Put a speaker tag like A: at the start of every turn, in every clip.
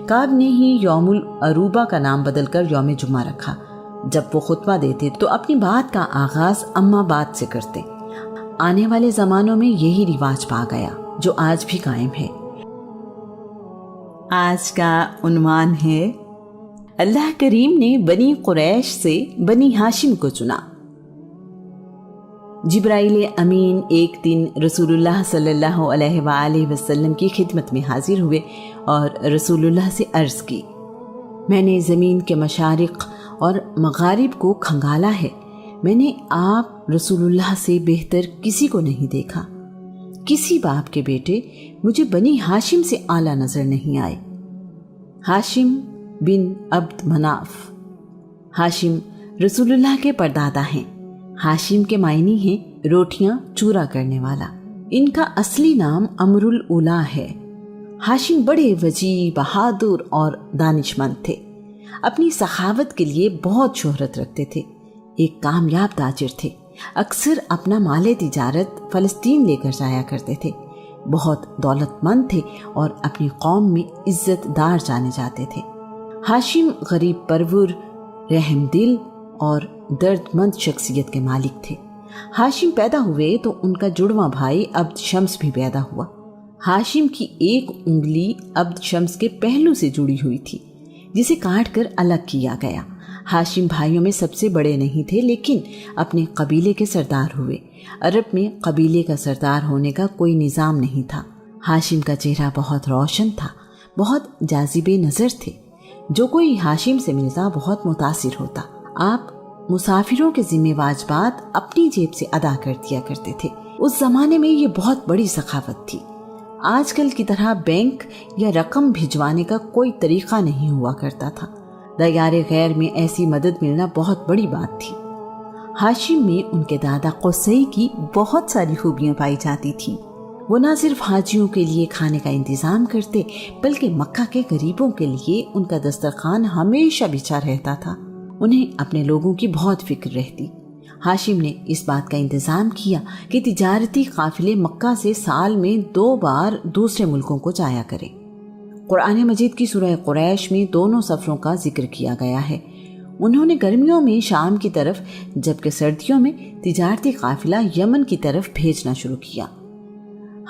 A: کعب نے ہی یوم العروبہ کا نام بدل کر یوم جمعہ رکھا۔ جب وہ خطبہ دیتے تو اپنی بات کا آغاز اما بات سے کرتے۔ آنے والے زمانوں میں یہی رواج پا گیا جو آج بھی قائم ہے۔ آج کا عنوان ہے اللہ کریم نے بنی قریش سے بنی ہاشم کو چنا۔ جبرائیل امین ایک دن رسول اللہ صلی اللہ علیہ وآلہ وسلم کی خدمت میں حاضر ہوئے اور رسول اللہ سے عرض کی، میں نے زمین کے مشارق اور مغارب کو کھنگالا ہے، میں نے آپ رسول اللہ سے بہتر کسی کو نہیں دیکھا، کسی باپ کے بیٹے مجھے بنی ہاشم سے اعلیٰ نظر نہیں آئے۔ ہاشم بن عبد مناف۔ ہاشم رسول اللہ کے پردادا ہیں۔ ہاشم کے معنی ہیں روٹیاں چورا کرنے والا۔ ان کا اصلی نام امر الاولیٰ ہے۔ ہاشم بڑے وجیح، بہادر اور دانشمند تھے۔ اپنی سخاوت کے لیے بہت شہرت رکھتے تھے۔ ایک کامیاب تاجر تھے۔ اکثر اپنا مال تجارت فلسطین لے کر جایا کرتے تھے۔ بہت دولت مند تھے اور اپنی قوم میں عزت دار جانے جاتے تھے۔ ہاشم غریب پرور، رحم دل اور درد مند شخصیت کے مالک تھے۔ ہاشم پیدا ہوئے تو ان کا جڑواں بھائی عبد شمس بھی پیدا ہوا۔ ہاشم کی ایک انگلی عبد شمس کے پہلو سے جڑی ہوئی تھی، جسے کاٹ کر الگ کیا گیا۔ ہاشم بھائیوں میں سب سے بڑے نہیں تھے، لیکن اپنے قبیلے کے سردار ہوئے۔ عرب میں قبیلے کا سردار ہونے کا کوئی نظام نہیں تھا۔ ہاشم کا چہرہ بہت روشن تھا، بہت جاذب نظر تھے۔ جو کوئی ہاشم سے ملتا بہت متاثر ہوتا۔ آپ مسافروں کے ذمہ واجبات اپنی جیب سے ادا کر دیا کرتے تھے۔ اس زمانے میں یہ بہت بڑی سخاوت تھی۔ آج کل کی طرح بینک یا رقم بھجوانے کا کوئی طریقہ نہیں ہوا کرتا تھا۔ دیار غیر میں ایسی مدد ملنا بہت بڑی بات تھی۔ ہاشم میں ان کے دادا قصی کی بہت ساری خوبیاں پائی جاتی تھیں۔ وہ نہ صرف حاجیوں کے لیے کھانے کا انتظام کرتے، بلکہ مکہ کے غریبوں کے لیے ان کا دسترخوان ہمیشہ بچھا رہتا تھا۔ انہیں اپنے لوگوں کی بہت فکر رہتی۔ ہاشم نے اس بات کا انتظام کیا کہ تجارتی قافلے مکہ سے سال میں 2 بار دوسرے ملکوں کو جایا کریں۔ قرآن مجید کی سورہ قریش میں دونوں سفروں کا ذکر کیا گیا ہے۔ انہوں نے گرمیوں میں شام کی طرف جبکہ سردیوں میں تجارتی قافلہ یمن کی طرف بھیجنا شروع کیا۔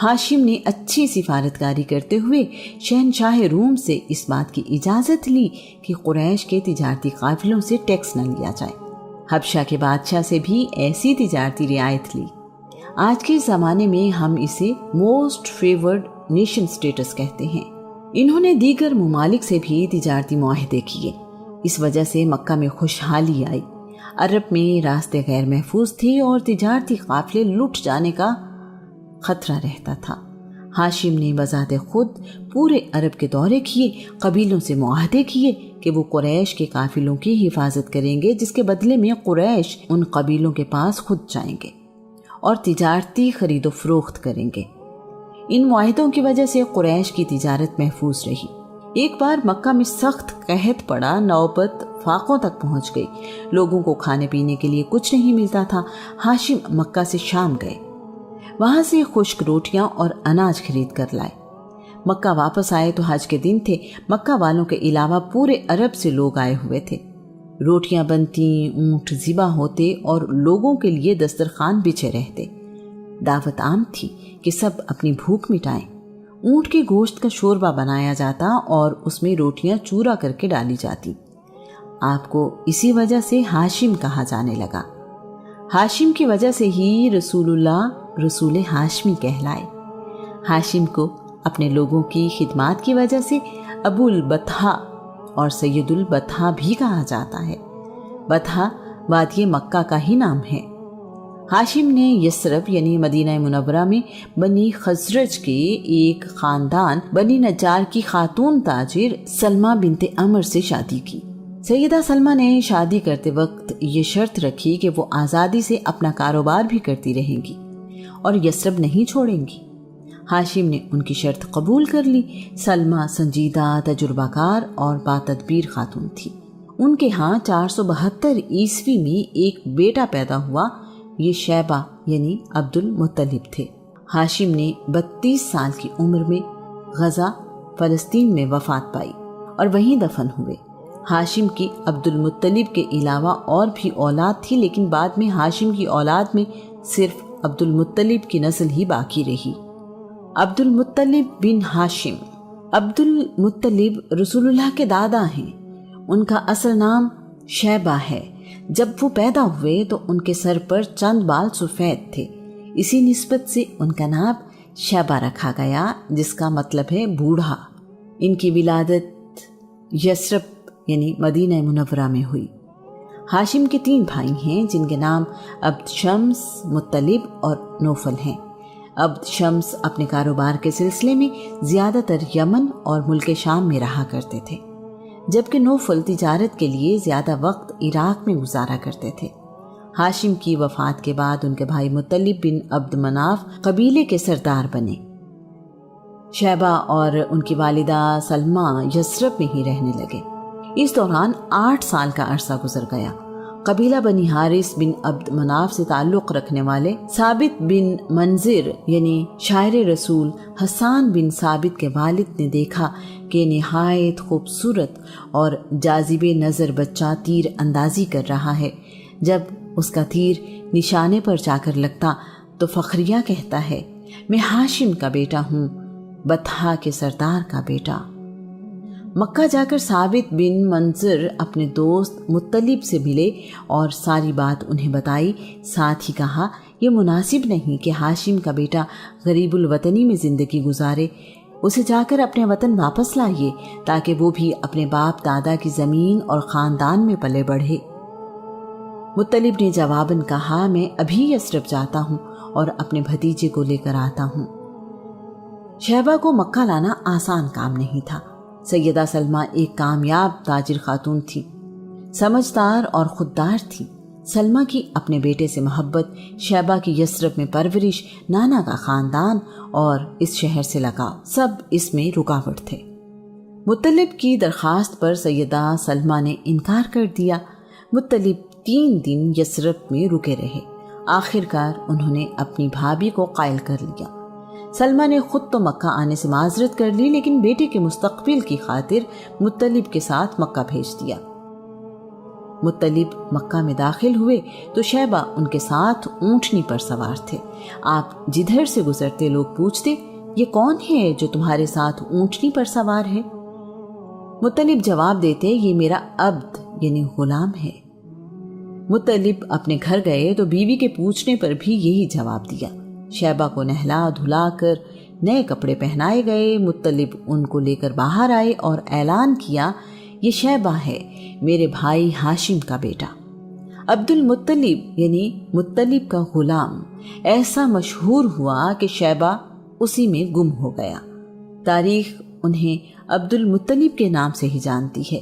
A: ہاشم نے اچھی سفارتکاری کرتے ہوئے شہنشاہ روم سے اس بات کی اجازت لی کہ قریش کے تجارتی قافلوں سے ٹیکس نہ لیا جائے۔ حبشہ کے بادشاہ سے بھی ایسی تجارتی رعایت لی۔ آج کے زمانے میں ہم اسے موسٹ فیورڈ نیشن سٹیٹس کہتے ہیں۔ انہوں نے دیگر ممالک سے بھی تجارتی معاہدے کیے۔ اس وجہ سے مکہ میں خوشحالی آئی۔ عرب میں راستے غیر محفوظ تھے اور تجارتی قافلے لٹ جانے کا خطرہ رہتا تھا۔ ہاشم نے بذات خود پورے عرب کے دورے کیے، قبیلوں سے معاہدے کیے کہ وہ قریش کے قافلوں کی حفاظت کریں گے، جس کے بدلے میں قریش ان قبیلوں کے پاس خود جائیں گے اور تجارتی خرید و فروخت کریں گے۔ ان معاہدوں کی وجہ سے قریش کی تجارت محفوظ رہی۔ ایک بار مکہ میں سخت قحط پڑا، نوبت فاقوں تک پہنچ گئی۔ لوگوں کو کھانے پینے کے لیے کچھ نہیں ملتا تھا۔ ہاشم مکہ سے شام گئے، وہاں سے خشک روٹیاں اور اناج خرید کر لائے۔ مکہ واپس آئے تو حج کے دن تھے۔ مکہ والوں کے علاوہ پورے عرب سے لوگ آئے ہوئے تھے۔ روٹیاں بنتی، اونٹ ذبح ہوتے اور لوگوں کے لیے دسترخوان بچھے رہتے۔ دعوت عام تھی کہ سب اپنی بھوک مٹائیں۔ اونٹ کے گوشت کا شوربہ بنایا جاتا اور اس میں روٹیاں چورا کر کے ڈالی جاتی۔ آپ کو اسی وجہ سے ہاشم کہا جانے لگا۔ ہاشم کی وجہ سے ہی رسول اللہ رسول ہاشمی کہلائے۔ ہاشم کو اپنے لوگوں کی خدمات کی وجہ سے ابو البطحاء اور سید البطحاء بھی کہا جاتا ہے۔ بطحاء وادی مکہ کا ہی نام ہے۔ ہاشم نے یثرب یعنی مدینہ منورہ میں بنی خزرج کے ایک خاندان بنی نجار کی خاتون تاجر سلمہ بنت عمر سے شادی کی۔ سیدہ سلمہ نے شادی کرتے وقت یہ شرط رکھی کہ وہ آزادی سے اپنا کاروبار بھی کرتی رہیں گی اور یثرب نہیں چھوڑیں گی۔ ہاشم نے ان کی شرط قبول کر لی۔ سلمہ سنجیدہ، تجربہ کار اور باتدبیر خاتون تھی۔ ان کے ہاں 472 عیسوی میں ایک بیٹا پیدا ہوا۔ یہ شیبہ یعنی عبد المطلب تھے۔ ہاشم نے 32 سال کی عمر میں غزہ فلسطین میں وفات پائی۔ اور وہیں دفن ہوئے۔ ہاشم کی عبد المطلب کے علاوہ اور بھی اولاد تھی، لیکن بعد میں ہاشم کی اولاد میں صرف عبد المطلب کی نسل ہی باقی رہی۔ عبد المطلب بن ہاشم۔ عبد المطلب رسول اللہ کے دادا ہیں۔ ان کا اصل نام شیبہ ہے۔ جب وہ پیدا ہوئے تو ان کے سر پر چند بال سفید تھے، اسی نسبت سے ان کا نام شیبہ رکھا گیا، جس کا مطلب ہے بوڑھا۔ ان کی ولادت یثرب یعنی مدینہ منورہ میں ہوئی۔ ہاشم کے 3 بھائی ہیں جن کے نام عبد شمس، مطلب اور نوفل ہیں۔ عبد شمس اپنے کاروبار کے سلسلے میں زیادہ تر یمن اور ملک شام میں رہا کرتے تھے، جبکہ نوفل تجارت کے لیے زیادہ وقت عراق میں گزارا کرتے تھے۔ ہاشم کی وفات کے بعد ان کے بھائی مطلب بن عبد مناف قبیلے کے سردار بنے۔ شیبہ اور ان کی والدہ سلمہ یثرب میں ہی رہنے لگے۔ اس دوران 8 سال کا عرصہ گزر گیا۔ قبیلہ بنی حارث بن عبد مناف سے تعلق رکھنے والے ثابت بن منذر یعنی شاعر رسول حسان بن ثابت کے والد نے دیکھا کہ نہایت خوبصورت اور جاذب نظر بچہ تیر اندازی کر رہا ہے۔ جب اس کا تیر نشانے پر جا کر لگتا تو فخریہ کہتا ہے، میں ہاشم کا بیٹا ہوں، بطحا کے سردار کا بیٹا۔ مکہ جا کر ثابت بن منذر اپنے دوست مطلب سے ملے اور ساری بات انہیں بتائی، ساتھ ہی کہا یہ مناسب نہیں کہ ہاشم کا بیٹا غریب الوطنی میں زندگی گزارے، اسے جا کر اپنے وطن واپس لائیے تاکہ وہ بھی اپنے باپ دادا کی زمین اور خاندان میں پلے بڑھے۔ مطلب نے جواباً کہا، میں ابھی یثرب جاتا ہوں اور اپنے بھتیجے کو لے کر آتا ہوں۔ شیبہ کو مکہ لانا آسان کام نہیں تھا۔ سیدہ سلمہ ایک کامیاب تاجر خاتون تھی، سمجھدار اور خوددار تھی۔ سلمہ کی اپنے بیٹے سے محبت، شیبہ کی یثرب میں پرورش، نانا کا خاندان اور اس شہر سے لگاؤ، سب اس میں رکاوٹ تھے۔ مطلب کی درخواست پر سیدہ سلمہ نے انکار کر دیا۔ مطلب 3 دن یثرب میں رکے رہے۔ آخر کار انہوں نے اپنی بھابھی کو قائل کر لیا۔ سلمہ نے خود تو مکہ آنے سے معذرت کر لی، لیکن بیٹے کے مستقبل کی خاطر مطلب کے ساتھ مکہ بھیج دیا۔ مطلب مکہ میں داخل ہوئے تو شیبہ ان کے ساتھ اونٹنی پر سوار تھے۔ آپ جدھر سے گزرتے لوگ پوچھتے، یہ کون ہے جو تمہارے ساتھ اونٹنی پر سوار ہے؟ مطلب جواب دیتے، یہ میرا عبد یعنی غلام ہے۔ مطلب اپنے گھر گئے تو بیوی کے پوچھنے پر بھی یہی جواب دیا۔ شیبہ کو نہلا دھلا کر نئے کپڑے پہنائے گئے۔ مطلب ان کو لے کر باہر آئے اور اعلان کیا، یہ شیبہ ہے، میرے بھائی ہاشم کا بیٹا۔ عبد المطلب یعنی مطلب کا غلام ایسا مشہور ہوا کہ شیبہ اسی میں گم ہو گیا۔ تاریخ انہیں عبد المطلب کے نام سے ہی جانتی ہے۔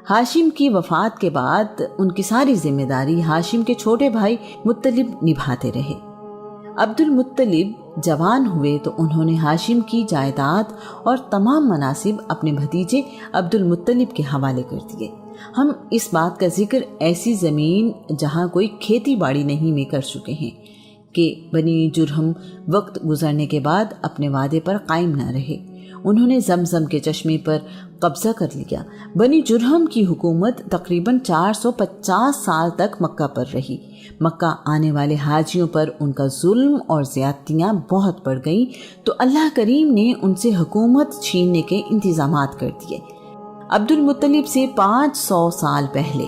A: ہاشم کی وفات کے بعد ان کی ساری ذمہ داری ہاشم کے چھوٹے بھائی مطلب نبھاتے رہے۔ عبد المطلب جوان ہوئے تو انہوں نے ہاشم کی جائیداد اور تمام مناصب اپنے بھتیجے عبد المطلب کے حوالے کر دیے۔ ہم اس بات کا ذکر ایسی زمین جہاں کوئی کھیتی باڑی نہیں میں کر چکے ہیں کہ بنی جرہم وقت گزرنے کے بعد اپنے وعدے پر قائم نہ رہے۔ انہوں نے زمزم کے چشمے پر قبضہ کر لیا۔ بنی جرہم کی حکومت تقریباً 450 سال تک مکہ پر رہی۔ مکہ آنے والے حاجیوں پر ان کا ظلم اور زیادتیاں بہت بڑھ گئیں تو اللہ کریم نے ان سے حکومت چھیننے کے انتظامات کر دیے۔ عبد المطلب سے 500 سال پہلے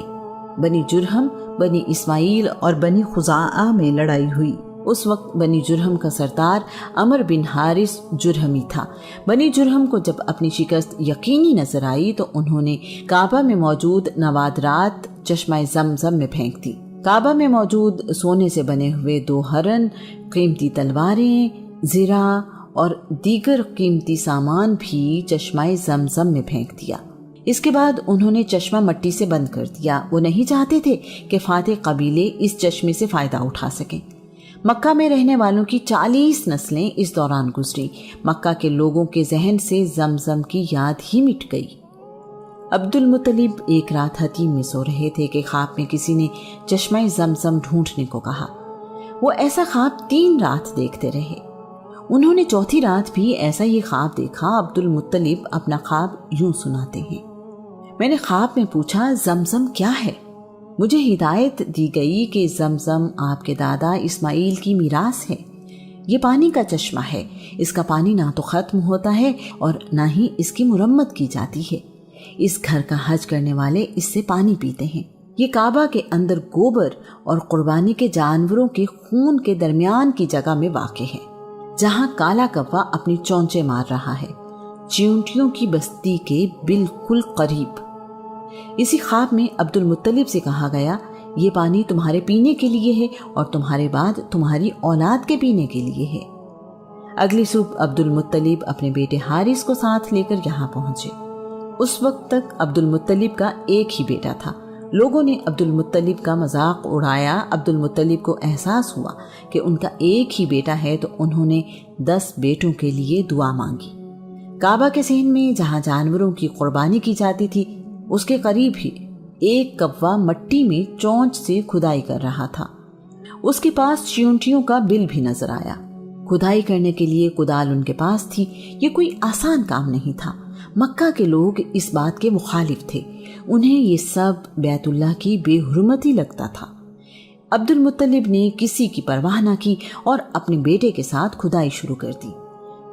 A: بنی جرہم، بنی اسماعیل اور بنی خزاعہ میں لڑائی ہوئی۔ اس وقت بنی جرہم کا سردار عمر بن حارث جرہمی تھا۔ بنی جرہم کو جب اپنی شکست یقینی نظر آئی تو انہوں نے کعبہ میں موجود نوادرات چشمہ زمزم میں پھینک دی۔ کعبہ میں موجود سونے سے بنے ہوئے 2 ہرن، قیمتی تلواریں، زرہ اور دیگر قیمتی سامان بھی چشمہ زمزم میں پھینک دیا۔ اس کے بعد انہوں نے چشمہ مٹی سے بند کر دیا۔ وہ نہیں چاہتے تھے کہ فاتح قبیلے اس چشمے سے فائدہ اٹھا سکیں۔ مکہ میں رہنے والوں کی 40 نسلیں اس دوران گزری۔ مکہ کے لوگوں کے ذہن سے زمزم کی یاد ہی مٹ گئی۔ عبد المطلب ایک رات حتیم میں سو رہے تھے کہ خواب میں کسی نے چشمہ زمزم ڈھونڈنے کو کہا۔ وہ ایسا خواب 3 رات دیکھتے رہے۔ انہوں نے 4تھی رات بھی ایسا ہی خواب دیکھا۔ عبد المطلب اپنا خواب یوں سناتے ہیں۔ میں نے خواب میں پوچھا زمزم کیا ہے؟ مجھے ہدایت دی گئی کہ زمزم آپ کے دادا اسماعیل کی میراث ہے۔ یہ پانی کا چشمہ ہے، اس کا پانی نہ تو ختم ہوتا ہے اور نہ ہی اس کی مرمت کی جاتی ہے۔ اس گھر کا حج کرنے والے اس سے پانی پیتے ہیں۔ یہ کعبہ کے اندر گوبر اور قربانی کے جانوروں کے خون کے درمیان کی جگہ میں واقع ہے، جہاں کالا کوا اپنی چونچے مار رہا ہے، چیونٹیوں کی بستی کے بالکل قریب۔ اسی خواب میں عبد المطلب سے کہا گیا یہ پانی تمہارے پینے کے لیے ہے اور تمہارے بعد تمہاری اولاد کے پینے کے لیے ہے۔ اگلی صبح عبد المطلب اپنے بیٹے حارث کو ساتھ لے کر یہاں پہنچے۔ اس وقت تک عبد المطلب کا ایک ہی بیٹا تھا۔ لوگوں نے عبد المطلب کا مذاق اڑایا۔ عبد المطلب کو احساس ہوا کہ ان کا ایک ہی بیٹا ہے تو انہوں نے 10 بیٹوں کے لیے دعا مانگی۔ کعبہ کے صحن میں جہاں جانوروں کی قربانی کی جاتی تھی اس کے قریب ہی ایک کوا مٹی میں چونچ سے کھدائی کر رہا تھا۔ اس کے پاس چیونٹیوں کا بل بھی نظر آیا۔ کھدائی کرنے کے لیے کدال ان کے پاس تھی۔ یہ کوئی آسان کام نہیں تھا۔ مکہ کے لوگ اس بات کے مخالف تھے، انہیں یہ سب بیت اللہ کی بے حرمتی لگتا تھا۔ عبد المطلب نے کسی کی پرواہ نہ کی اور اپنے بیٹے کے ساتھ کھدائی شروع کر دی۔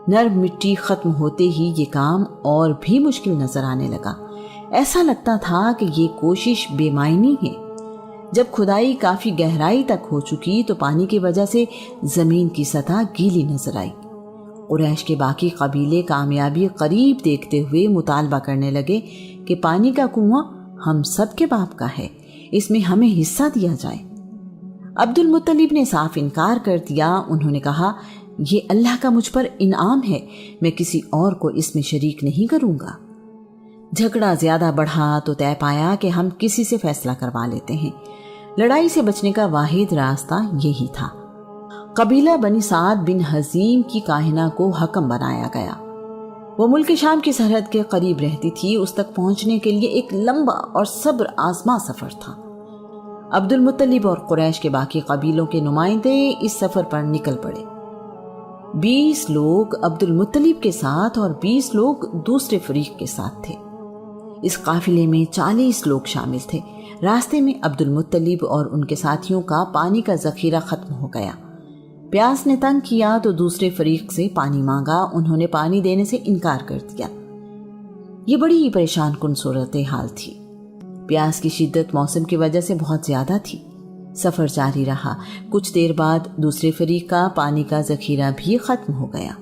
A: نرم مٹی ختم ہوتے ہی یہ کام اور بھی مشکل نظر آنے لگا۔ ایسا لگتا تھا کہ یہ کوشش بے معنی ہے۔ جب کھدائی کافی گہرائی تک ہو چکی تو پانی کی وجہ سے زمین کی سطح گیلی نظر آئی۔ قریش کے باقی قبیلے کامیابی قریب دیکھتے ہوئے مطالبہ کرنے لگے کہ پانی کا کنواں ہم سب کے باپ کا ہے، اس میں ہمیں حصہ دیا جائے۔ عبد المطلب نے صاف انکار کر دیا۔ انہوں نے کہا یہ اللہ کا مجھ پر انعام ہے، میں کسی اور کو اس میں شریک نہیں کروں گا۔ جھگڑا زیادہ بڑھا تو طے پایا کہ ہم کسی سے فیصلہ کروا لیتے ہیں۔ لڑائی سے بچنے کا واحد راستہ یہی تھا۔ قبیلہ بنی سعد بن حزیم کی کاہنہ کو حکم بنایا گیا۔ وہ ملک شام کی سرحد کے قریب رہتی تھی۔ اس تک پہنچنے کے لیے ایک لمبا اور صبر آزما سفر تھا۔ عبد المطلب اور قریش کے باقی قبیلوں کے نمائندے اس سفر پر نکل پڑے۔ 20 لوگ عبد المطلب کے ساتھ اور 20 لوگ دوسرے فریق کے ساتھ تھے۔ اس قافلے میں 40 لوگ شامل تھے۔ راستے میں عبد المطلب اور ان کے ساتھیوں کا پانی کا ذخیرہ ختم ہو گیا۔ پیاس نے تنگ کیا تو دوسرے فریق سے پانی مانگا۔ انہوں نے پانی دینے سے انکار کر دیا۔ یہ بڑی ہی پریشان کن صورتحال تھی۔ پیاس کی شدت موسم کی وجہ سے بہت زیادہ تھی۔ سفر جاری رہا۔ کچھ دیر بعد دوسرے فریق کا پانی کا ذخیرہ بھی ختم ہو گیا۔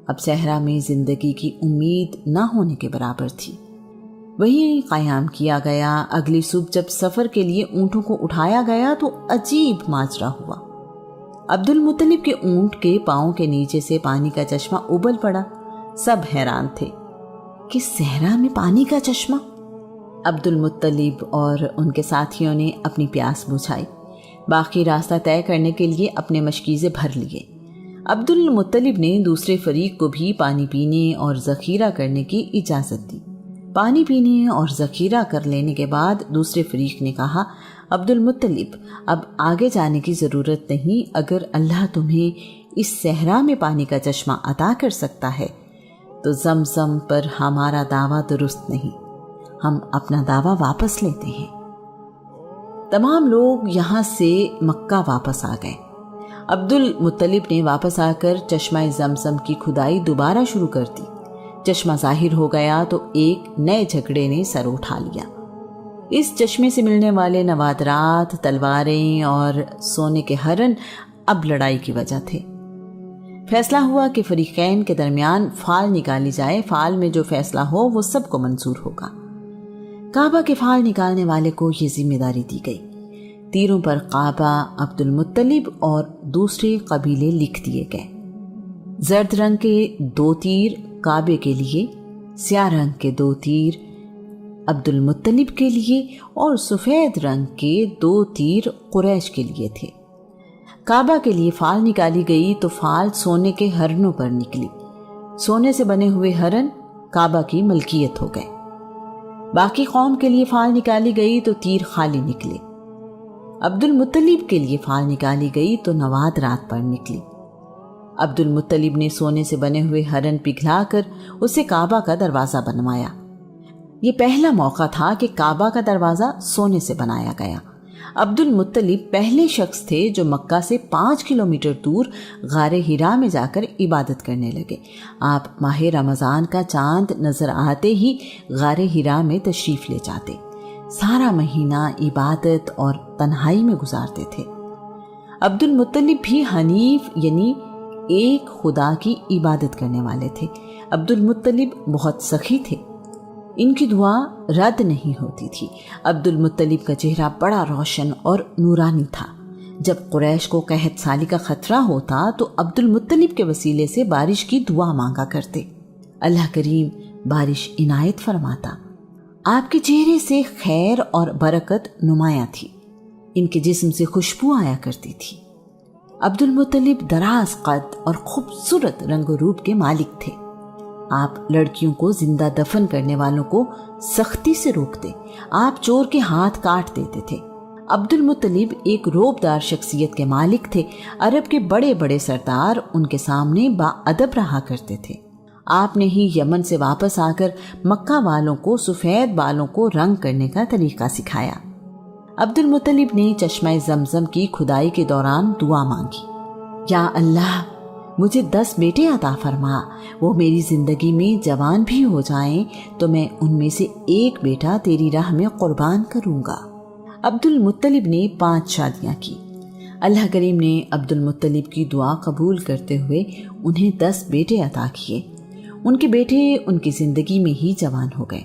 A: اب صحرا میں زندگی کی امید نہ ہونے کے برابر تھی۔ وہی قیام کیا گیا۔ اگلی صبح جب سفر کے لیے اونٹوں کو اٹھایا گیا تو عجیب ماجرا ہوا۔ عبد المطلب کے اونٹ کے پاؤں کے نیچے سے پانی کا چشمہ ابل پڑا۔ سب حیران تھے کہ صحرا میں پانی کا چشمہ۔ عبد المطلب اور ان کے ساتھیوں نے اپنی پیاس بجھائی۔ باقی راستہ طے کرنے کے لیے اپنے مشکیزے بھر لیے۔ عبد المطلب نے دوسرے فریق کو بھی پانی پینے اور ذخیرہ کرنے کی اجازت دی۔ پانی پینے اور ذخیرہ کر لینے کے بعد دوسرے فریق نے کہا عبد المطلب اب آگے جانے کی ضرورت نہیں۔ اگر اللہ تمہیں اس صحرا میں پانی کا چشمہ عطا کر سکتا ہے تو زمزم پر ہمارا دعویٰ درست نہیں، ہم اپنا دعویٰ واپس لیتے ہیں۔ تمام لوگ یہاں سے مکہ واپس آ گئے۔ عبد المطلب نے واپس آ کر چشمہ زمزم کی کھدائی دوبارہ شروع کر دی۔ چشمہ ظاہر ہو گیا تو ایک نئے جھگڑے نے سر اٹھا لیا۔ اس چشمے سے ملنے والے نوادرات، تلواریں اور سونے کے ہرن اب لڑائی کی وجہ تھے۔ فیصلہ ہوا کہ فریقین کے درمیان فال نکالی جائے۔ فال میں جو فیصلہ ہو وہ سب کو منظور ہوگا۔ کعبہ کے فال نکالنے والے کو یہ ذمہ داری دی گئی۔ تیروں پر کعبہ، عبد المطلب اور دوسرے قبیلے لکھ دیے گئے۔ زرد رنگ کے 2 تیر کعبے کے لیے، سیاہ رنگ کے 2 تیر عبد المطلب کے لیے اور سفید رنگ کے 2 تیر قریش کے لیے تھے۔ کعبہ کے لیے فال نکالی گئی تو فال سونے کے ہرنوں پر نکلی۔ سونے سے بنے ہوئے ہرن کعبہ کی ملکیت ہو گئے۔ باقی قوم کے لیے فال نکالی گئی تو تیر خالی نکلے۔ عبد المطلب کے لیے فال نکالی گئی تو نواد رات پر نکلی۔ عبد المطلب نے سونے سے بنے ہوئے ہرن پگھلا کر اسے کعبہ کا دروازہ بنوایا۔ یہ پہلا موقع تھا کہ کعبہ کا دروازہ سونے سے بنایا گیا۔ عبد المطلب پہلے شخص تھے جو مکہ سے 5 کلومیٹر دور غار حرا میں جا کر عبادت کرنے لگے۔ آپ ماہ رمضان کا چاند نظر آتے ہی غار حرا میں تشریف لے جاتے، سارا مہینہ عبادت اور تنہائی میں گزارتے تھے۔ عبد المطلب بھی حنیف یعنی ایک خدا کی عبادت کرنے والے تھے۔ عبد المطلب بہت سخی تھے، ان کی دعا رد نہیں ہوتی تھی۔ عبد المطلب کا چہرہ بڑا روشن اور نورانی تھا۔ جب قریش کو قحط سالی کا خطرہ ہوتا تو عبد المطلب کے وسیلے سے بارش کی دعا مانگا کرتے، اللہ کریم بارش عنایت فرماتا۔ آپ کے چہرے سے خیر اور برکت نمایاں تھی، ان کے جسم سے خوشبو آیا کرتی تھی۔ عبد المطلب دراز قد اور خوبصورت رنگ و روپ کے مالک تھے۔ آپ لڑکیوں کو زندہ دفن کرنے والوں کو سختی سے روکتے، آپ چور کے ہاتھ کاٹ دیتے تھے۔ عبد المطلب ایک روبدار شخصیت کے مالک تھے۔ عرب کے بڑے بڑے سردار ان کے سامنے باادب رہا کرتے تھے۔ آپ نے ہی یمن سے واپس آ کر مکہ والوں کو سفید بالوں کو رنگ کرنے کا طریقہ سکھایا۔ عبد المطلب نے چشمہ زمزم کی کھدائی کے دوران دعا مانگی، یا اللہ مجھے 10 بیٹے عطا فرما، وہ میری زندگی میں جوان بھی ہو جائیں تو میں ان میں سے ایک بیٹا تیری راہ میں قربان کروں گا۔ عبد المطلب نے 5 شادیاں کی۔ اللہ کریم نے عبد المطلب کی دعا قبول کرتے ہوئے انہیں 10 بیٹے عطا کیے۔ ان کے بیٹے ان کی زندگی میں ہی جوان ہو گئے۔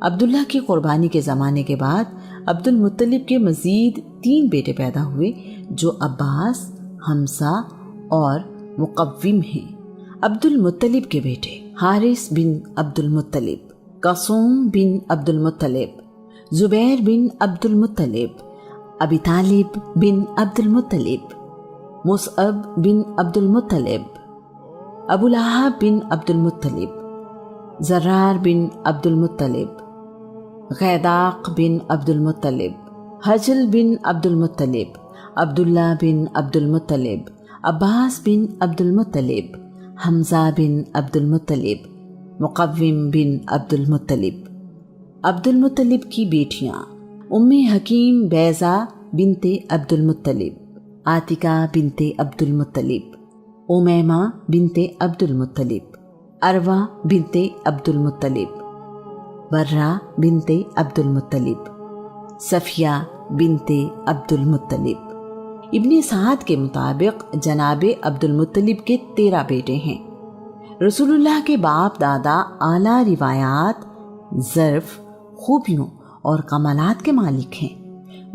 A: عبداللہ کی قربانی کے زمانے کے بعد عبد المطلب کے مزید 3 بیٹے پیدا ہوئے جو عباس، حمزہ اور مقوم ہیں۔ عبد المطلب کے بیٹے حارث بن عبد المطلب، قاسم بن عبد المطلب، زبیر بن عبد المطلب، ابی طالب بن عبد المطلب، مصعب بن عبد المطلب، ابو لہب بن عبد المطلب، زرار بن عبد المطلب، غیداق بن عبد المطلب، حجل بن عبد المطلب، عبداللہ بن عبد المطلب، عباس بن عبد المطلب، حمزہ بن عبد المطلب، مقوم بن عبد المطلب۔ عبد المطلب کی بیٹیاں ام حکیم بیضہ بنت عبد المطلب، عاتکہ بنت عبد المطلب، امیمہ بنت عبد المطلب، عروہ بنت عبد المطلب، برہ بنت عبد المطلب، صفیہ بنت عبد المطلب۔ ابن سعد کے مطابق جناب عبد المطلب کے 13 بیٹے ہیں۔ رسول اللہ کے باپ دادا اعلیٰ روایات، ظرف، خوبیوں اور کمالات کے مالک ہیں۔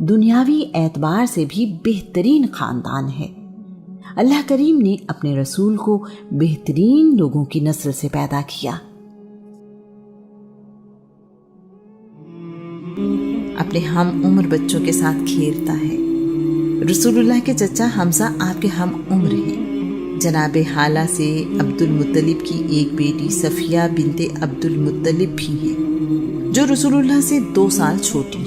A: دنیاوی اعتبار سے بھی بہترین خاندان ہے۔ اللہ کریم نے اپنے رسول کو بہترین لوگوں کی نسل سے پیدا کیا۔
B: اپنے ہم عمر بچوں کے ساتھ کھیلتا ہے۔ رسول اللہ کے چچا حمزہ آپ کے ہم عمر ہیں۔ جناب حالہ سے عبد المطلب کی ایک بیٹی صفیہ بنت عبد المطلب بھی ہیں جو رسول اللہ سے 2 سال چھوٹی